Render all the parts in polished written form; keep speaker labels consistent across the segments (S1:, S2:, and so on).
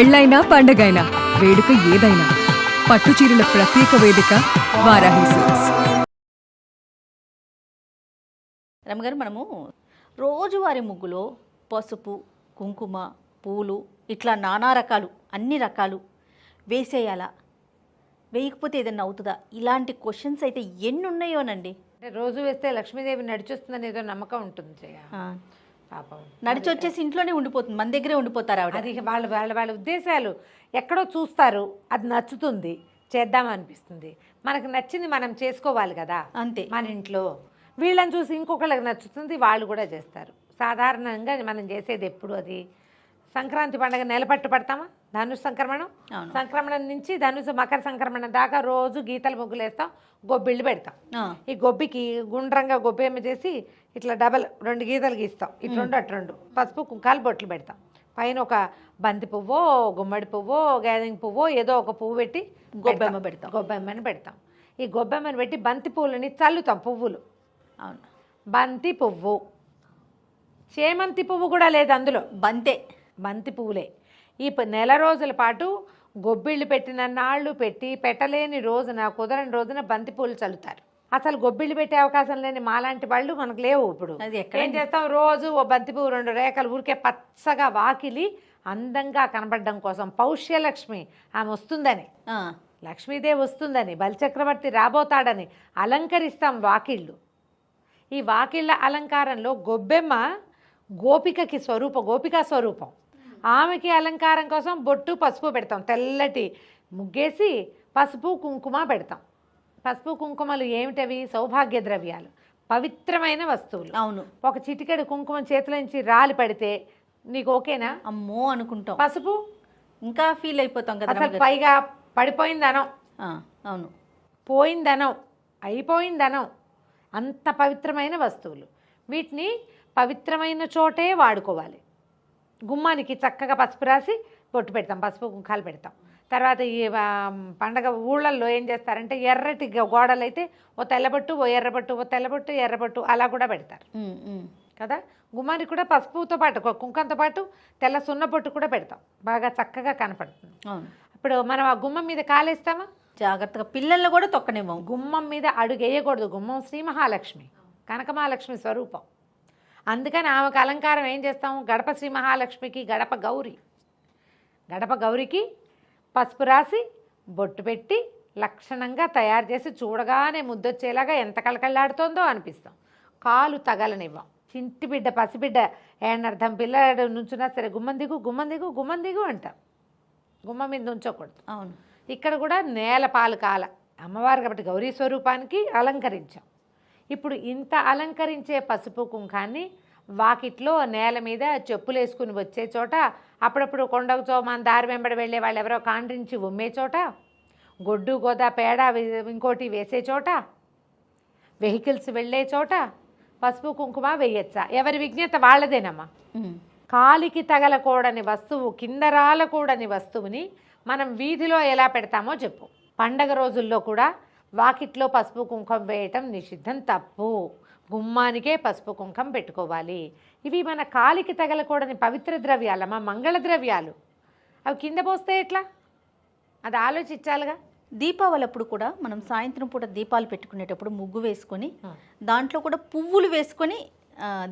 S1: పెళ్ళైనా పండగైనా వేడుక ఏదైనా పట్టుచీరల ప్రత్యేక వేదిక వారాహి సిల్క్స్.
S2: రమగారు, మనము రోజువారీ ముగ్గులో పసుపు, కుంకుమ, పూలు ఇట్లా నానా రకాలు అన్ని రకాలు వేసేయాలా, వేయకపోతే ఏదన్నా అవుతుందా? ఇలాంటి క్వశ్చన్స్ అయితే ఎన్ని ఉన్నాయోనండి.
S3: రోజు వేస్తే లక్ష్మీదేవి నడిచొస్తుందని ఏదో నమ్మకం ఉంటుంది జయ. పాపం
S2: నడిచి వచ్చేసి ఇంట్లోనే ఉండిపోతుంది, మన దగ్గరే ఉండిపోతారు ఆవిడ.
S3: అది వాళ్ళ వాళ్ళ వాళ్ళ ఉద్దేశాలు ఎక్కడో చూస్తారు, అది నచ్చుతుంది, చేద్దామనిపిస్తుంది. మనకు నచ్చింది మనం చేసుకోవాలి కదా,
S2: అంతే.
S3: మన ఇంట్లో వీళ్ళని చూసి ఇంకొకళ్ళకి నచ్చుతుంది, వాళ్ళు కూడా చేస్తారు. సాధారణంగా మనం చేసేది ఎప్పుడు అది సంక్రాంతి పండుగ నెలపట్టు పడతామా, ధనుసు సంక్రమణం, సంక్రమణం నుంచి ధనుసు మకర సంక్రమణం దాకా రోజు గీతల ముగ్గులు వేస్తాం, గొబ్బిళ్ళు పెడతాం. ఈ గొబ్బికి గుండ్రంగా గొబ్బేమ చేసి ఇట్లా డబల్ 2 గీతలు గీస్తాం, ఇటు 2 అటు 2, పసుపు కుంకాలు బొట్లు పెడతాం. పైన ఒక బంతి పువ్వో, గుమ్మడి పువ్వో, గ్యాదింగ్ పువ్వో ఏదో ఒక పువ్వు పెట్టి
S2: గొబ్బెమ్మ పెడతాం.
S3: గొబ్బెమ్మని పెడతాం. ఈ గొబ్బెమ్మని పెట్టి బంతి పువ్వులని చల్లుతాం. పువ్వులు,
S2: అవును,
S3: బంతి పువ్వు, చేమంతి పువ్వు కూడా లేదు అందులో, బంతి పువ్వులే. ఈ నెల రోజుల పాటు గొబ్బిళ్ళు పెట్టిన నాళ్ళు పెట్టి పెట్టలేని రోజున, కుదరని రోజున బంతి పూలు చల్లుతారు. అసలు గొబ్బిళ్ళు పెట్టే అవకాశం లేని మాలాంటి వాళ్ళు మనకు లేవు. ఇప్పుడు ఏం చేస్తాం, రోజు ఓ బంతి పువ్వు 2 రేఖలు ఊరికే పచ్చగా వాకిలి అందంగా కనబడడం కోసం, పౌష్యలక్ష్మి ఆమె వస్తుందని, లక్ష్మీదేవి వస్తుందని, బలిచక్రవర్తి రాబోతాడని అలంకరిస్తాం వాకిళ్ళు. ఈ వాకిళ్ళ అలంకారంలో గొబ్బెమ్మ గోపికకి స్వరూపం, గోపికా స్వరూపం. ఆమెకి అలంకారం కోసం బొట్టు పసుపు పెడతాం, తెల్లటి ముగ్గేసి పసుపు కుంకుమ పెడతాం. పసుపు కుంకుమలు ఏమిటవి? సౌభాగ్య ద్రవ్యాలు, పవిత్రమైన వస్తువులు.
S2: అవును.
S3: ఒక చిటికెడు కుంకుమ చేతిలో నుంచి రాలి పడితే నీకు ఓకేనా?
S2: అమ్మో అనుకుంటాం.
S3: పసుపు
S2: ఇంకా ఫీల్ అయిపోతాం కదా.
S3: అసలు పైగా పడిపోయిందనం,
S2: అవును,
S3: పోయిందనం, అయిపోయిందనం. అంత పవిత్రమైన వస్తువులు. వీటిని పవిత్రమైన చోటే వాడుకోవాలి. గుమ్మానికి చక్కగా పసుపు రాసి బొట్టు పెడతాం, పసుపు కుంకాలు పెడతాం. తర్వాత ఈ పండగ ఊళ్ళల్లో ఏం చేస్తారంటే ఎర్రటి గోడలు అయితే ఓ తెల్లబొట్టు, ఓ ఎర్రబొట్టు, ఓ తెల్లబొట్టు, ఎర్రబొట్టు అలా కూడా పెడతారు కదా. గుమ్మానికి కూడా పసుపుతో పాటు, కుంకంతో పాటు తెల్ల సున్నబొట్టు కూడా పెడతాం, బాగా చక్కగా కనపడుతుంది. ఇప్పుడు మనం ఆ గుమ్మం మీద కాలేస్తామా,
S2: జాగ్రత్తగా, పిల్లల్లో కూడా తొక్కనేమో.
S3: గుమ్మం మీద అడుగు వేయకూడదు. గుమ్మం శ్రీ మహాలక్ష్మి, కనకమహాలక్ష్మి స్వరూపం. అందుకని ఆమెకు అలంకారం ఏం చేస్తాము, గడప శ్రీ మహాలక్ష్మికి గడప గౌరి, గడప గౌరికి పసుపు రాసి బొట్టు పెట్టి లక్షణంగా తయారు చేసి చూడగానే ముద్దొచ్చేలాగా ఎంత కళకళలాడుతోందో అనిపిస్తాం. కాలు తగలనివ్వం. చింటి బిడ్డ, పసిబిడ్డ ఏనర్థం పిల్లడు నుంచున్నా సరే గుమ్మం దిగు, గుమ్మం దిగు, గుమ్మం దిగు అంటాం. గుమ్మం మీద ఉంచకూడదు.
S2: అవును. ఇక్కడ
S3: కూడా నేల పాలు కాల అమ్మవారు కాబట్టి గౌరీ స్వరూపానికి అలంకరించాం. ఇప్పుడు ఇంత అలంకరించే పసుపు కుంకాన్ని వాకిట్లో నేల మీద చెప్పులు వేసుకుని వచ్చే చోట, అప్పుడప్పుడు కొండకు మన దారి వెంబడి వెళ్ళే వాళ్ళు ఎవరో కాండ్రించి ఉమ్మే చోట, గొడ్డు గోదా పేడ ఇంకోటి వేసే చోట, వెహికల్స్ వెళ్ళే చోట పసుపు కుంకుమ వేయచ్చా? ఎవరి విజ్ఞత వాళ్ళదేనమ్మా. కాలికి తగలకూడని వస్తువు, కింద రాలకూడని వస్తువుని మనం వీధిలో ఎలా పెడతామో చెప్పు. పండగ రోజుల్లో కూడా వాకిట్లో పసుపు కుంకుమ వేయటం నిషిద్ధం, తప్పు. గుమ్మానికే పసుపు కుంకుమ పెట్టుకోవాలి. ఇవి మన కాలికి తగలకూడని పవిత్ర ద్రవ్యాలమ్మా, మంగళ ద్రవ్యాలు. అవి కింద పోస్తే ఎట్లా? అది ఆలోచించాలిగా.
S2: దీపావళి అప్పుడు కూడా మనం సాయంత్రం పూట దీపాలు పెట్టుకునేటప్పుడు ముగ్గు వేసుకొని దాంట్లో కూడా పువ్వులు వేసుకొని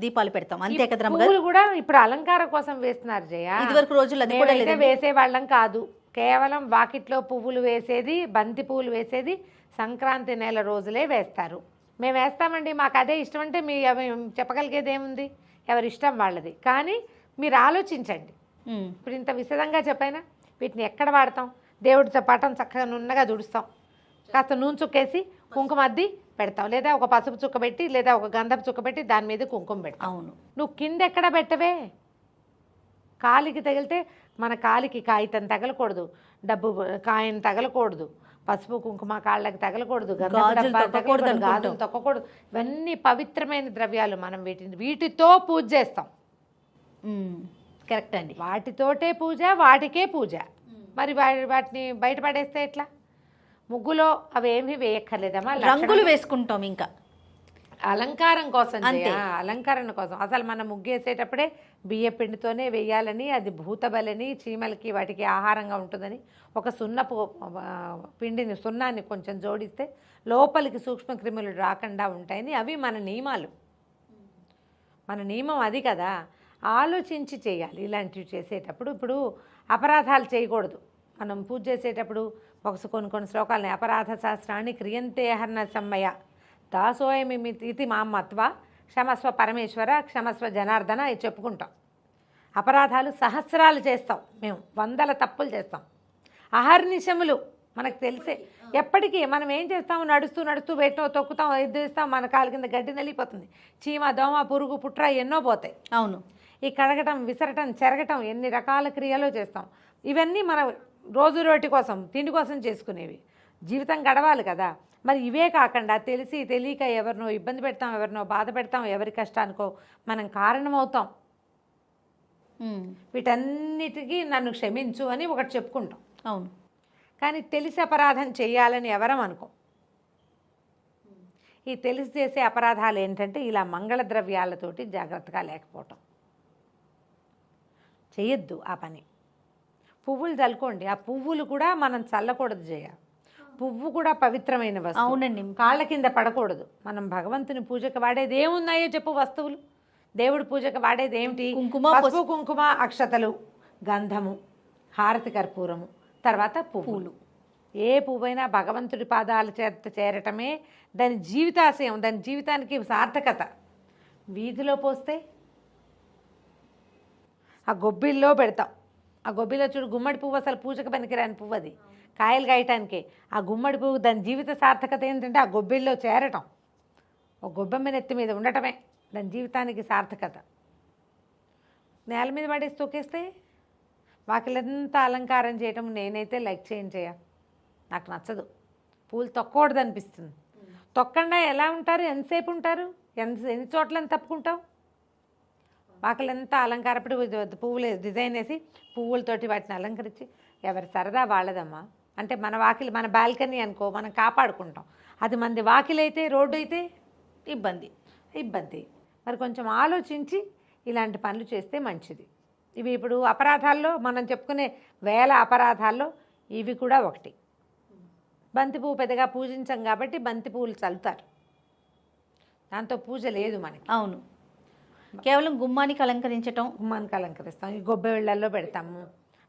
S2: దీపాలు పెడతాం, అంతే కదా.
S3: పువ్వులు కూడా ఇప్పుడు అలంకారం కోసం వేస్తున్నారు జయ.
S2: ఇదివరకు రోజులు అది కూడా
S3: వేసే వాళ్ళం కాదు. కేవలం వాకిట్లో పువ్వులు వేసేది, బంతి పువ్వులు వేసేది సంక్రాంతి నెల రోజులే వేస్తారు. మేము వేస్తామండి, మాకు అదే ఇష్టం అంటే మీ చెప్పగలిగేది ఏముంది? ఎవరి ఇష్టం వాళ్ళది. కానీ మీరు ఆలోచించండి. ఇప్పుడు ఇంత విశదంగా చెప్పైనా వీటిని ఎక్కడ వాడతాం? దేవుడితో పటం చక్కగా నున్నగా దుడుస్తాం, కాస్త నూనె చుక్కేసి కుంకుమ అద్ది పెడతాం, లేదా ఒక పసుపు చుక్క పెట్టి, లేదా ఒక గంధపు చుక్క పెట్టి దాని మీద కుంకుమ పెడతాం.
S2: అవును.
S3: నువ్వు కింద ఎక్కడ పెట్టవే? కాలికి తగిలితే మన కాలికి కాగితం తగలకూడదు, డబ్బు కాయను తగలకూడదు, పసుపు కుంకుమ కాళ్ళకి తగలకూడదు, గాజులు తొక్కకూడదు. ఇవన్నీ పవిత్రమైన ద్రవ్యాలు. మనం వీటితో పూజ చేస్తాం.
S2: కరెక్ట్ అండి.
S3: వాటితోటే పూజ, వాటికే పూజ. మరి వాటిని బయటపడేస్తే ఎట్లా? ముగ్గులో అవి ఏమీ వేయక్కర్లేదమ్మా,
S2: రంగులు వేసుకుంటాం. ఇంకా
S3: అలంకారం కోసం
S2: అంతే.
S3: అలంకరణ కోసం. అసలు మనం ముగ్గేసేటప్పుడే బియ్య పిండితోనే వేయాలని, అది భూతబలని, చీమలకి వాటికి ఆహారంగా ఉంటుందని ఒక సున్నపు పిండిని సున్నాన్ని కొంచెం జోడిస్తే లోపలికి సూక్ష్మక్రిములు రాకుండా ఉంటాయని అవి మన నియమాలు. మన నియమం అది కదా. ఆలోచించి చేయాలి ఇలాంటివి చేసేటప్పుడు. ఇప్పుడు అపరాధాలు చేయకూడదు. మనం పూజ చేసేటప్పుడు కొన్ని శ్లోకాలని అపరాధ శాస్త్రాన్ని క్రియంతే హర్ణ సమ్మయ దాసోయమి ఇది మా మత్వ క్షమస్వ పరమేశ్వర క్షమస్వ జనార్దన ఇది చెప్పుకుంటాం. అపరాధాలు సహస్రాలు చేస్తాం మేము, 100 తప్పులు చేస్తాం. అహర్నిశములు మనకు తెలిసే ఎప్పటికీ మనం ఏం చేస్తాం, నడుస్తూ వేటో తొక్కుతాం, ఎద్దేస్తాం, మన కాలు కింద గడ్డి నలిగిపోతుంది. చీమ దోమ పురుగు పుట్ర ఎన్నో పోతాయి.
S2: అవును.
S3: ఈ కడగటం విసరటం చెరగటం ఎన్ని రకాల క్రియలు చేస్తాం. ఇవన్నీ మన రోజు రోటి కోసం తిండి కోసం చేసుకునేవి. జీవితం గడవాలి కదా. మరి ఇవే కాకుండా తెలిసి తెలియక ఎవరినో ఇబ్బంది పెడతాం, ఎవరినో బాధ పెడతాం, ఎవరి కష్టానికో మనం కారణమవుతాం. వీటన్నిటికీ నన్ను క్షమించు అని ఒకటి చెప్పుకుంటాం.
S2: అవును.
S3: కానీ తెలిసి అపరాధం చేయాలని ఎవరం అనుకో. ఈ తెలిసి చేసే అపరాధాలు ఏంటంటే ఇలా మంగళ ద్రవ్యాలతోటి జాగ్రత్తగా లేకపోవటం. చేయొద్దు ఆ పని. పువ్వులు చల్లుకోండి, ఆ పువ్వులు కూడా మనం చల్లకూడదు జయ. పువ్వు కూడా పవిత్రమైన వస్తువు.
S2: అవునండి.
S3: కాళ్ళ కింద పడకూడదు. మనం భగవంతుని పూజకు వాడేది ఏమున్నాయో చెప్పు వస్తువులు. దేవుడి పూజకు వాడేది ఏమిటి?
S2: కుంకుమ,
S3: పసుపు కుంకుమ, అక్షతలు, గంధము, హారతి కర్పూరము, తర్వాత పువ్వులు. ఏ పువ్వైనా భగవంతుడి పాదాల చేత చేరటమే దాని జీవితాశయం, దాని జీవితానికి సార్థకత. వీధిలో పోస్తే ఆ గొబ్బిల్లో పెడతాం. ఆ గొబ్బిలో చూడు గుమ్మడి పువ్వు అసలు పూజకు పనికిరాని పువ్వు, అది కాయలు కాయటానికి. ఆ గుమ్మడి పువ్వు దాని జీవిత సార్థకత ఏంటంటే ఆ గొబ్బిల్లో చేరటం, ఒక గొబ్బెమ్మ నెత్తి మీద ఉండటమే దాని జీవితానికి సార్థకత. నేల మీద పడేసి తొక్కేస్తే వాకిలంతా అలంకారం చేయటం నేనైతే లైక్ చేయ, నాకు నచ్చదు. పూలు తొక్కకూడదు అనిపిస్తుంది. తొక్కండా ఎలా ఉంటారు, ఎంతసేపు ఉంటారు, ఎన్ని చోట్ల తప్పుకుంటాం. వాకిలంతా అలంకారపడి పువ్వులు డిజైన్ వేసి పువ్వులతోటి వాటిని అలంకరించి ఎవరి సరదా వాళ్ళదమ్మా. అంటే మన వాకిలి మన బాల్కనీ అనుకో, మనం కాపాడుకుంటాం. అది మంది వాకిలి అయితే రోడ్డు అయితే ఇబ్బంది. మరి కొంచెం ఆలోచించి ఇలాంటి పనులు చేస్తే మంచిది. ఇవి ఇప్పుడు అపరాధాల్లో మనం చెప్పుకునే 1000 అపరాధాల్లో ఇవి కూడా ఒకటి. బంతి పువ్వు పెద్దగా పూజించం కాబట్టి బంతి పువ్వులు చల్లుతారు, దాంతో పూజ లేదు మనకి.
S2: అవును. కేవలం గుమ్మానికి అలంకరించటం,
S3: గుమ్మానికి అలంకరిస్తాం, ఈ గొబ్బెళ్ళల్లో పెడతాము,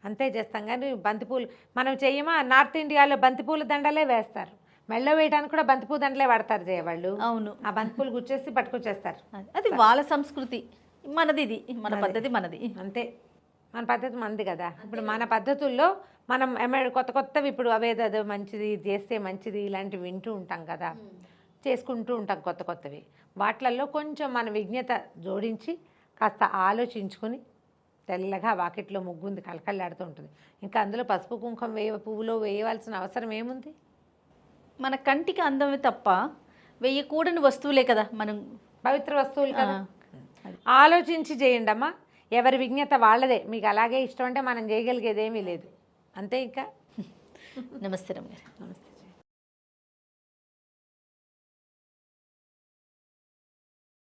S3: అంతే చేస్తాం. కానీ బంతిపూలు మనం చెయ్యమా? నార్త్ ఇండియాలో బంతిపూల దండలే వేస్తారు. మెళ్ళ వేయడానికి కూడా బంతిపూ దండలే వాడతారు చేయవాళ్ళు.
S2: అవును.
S3: ఆ బంతిపూలు గుచ్చేసి పట్టుకొచ్చేస్తారు.
S2: అది వాళ్ళ సంస్కృతి, మనది ఇది, మన పద్ధతి మనది.
S3: అంతే, మన పద్ధతి మనది కదా. ఇప్పుడు మన పద్ధతుల్లో మనం కొత్తవి ఇప్పుడు అవేదో మంచిది, ఇది చేస్తే మంచిది, ఇలాంటివి వింటూ ఉంటాం కదా, చేసుకుంటూ ఉంటాం కొత్తవి. వాటిల్లో కొంచెం మన విజ్ఞత జోడించి కాస్త ఆలోచించుకొని తెల్లగా వాకిట్లో ముగ్గుంది కలకల్లాడుతూ ఉంటుంది. ఇంకా అందులో పసుపు కుంకుమ పువ్వులో వేయవలసిన అవసరం ఏముంది?
S2: మన కంటికి అందమే తప్ప వేయకూడని వస్తువులే కదా, మనం
S3: పవిత్ర వస్తువులు కదా. ఆలోచించి చేయండి అమ్మా. ఎవరి విజ్ఞత వాళ్ళదే. మీకు అలాగే ఇష్టం అంటే మనం చేయగలిగేదేమీ లేదు. అంతే. ఇంకా
S2: నమస్తే రమ్య.
S3: నమస్తే.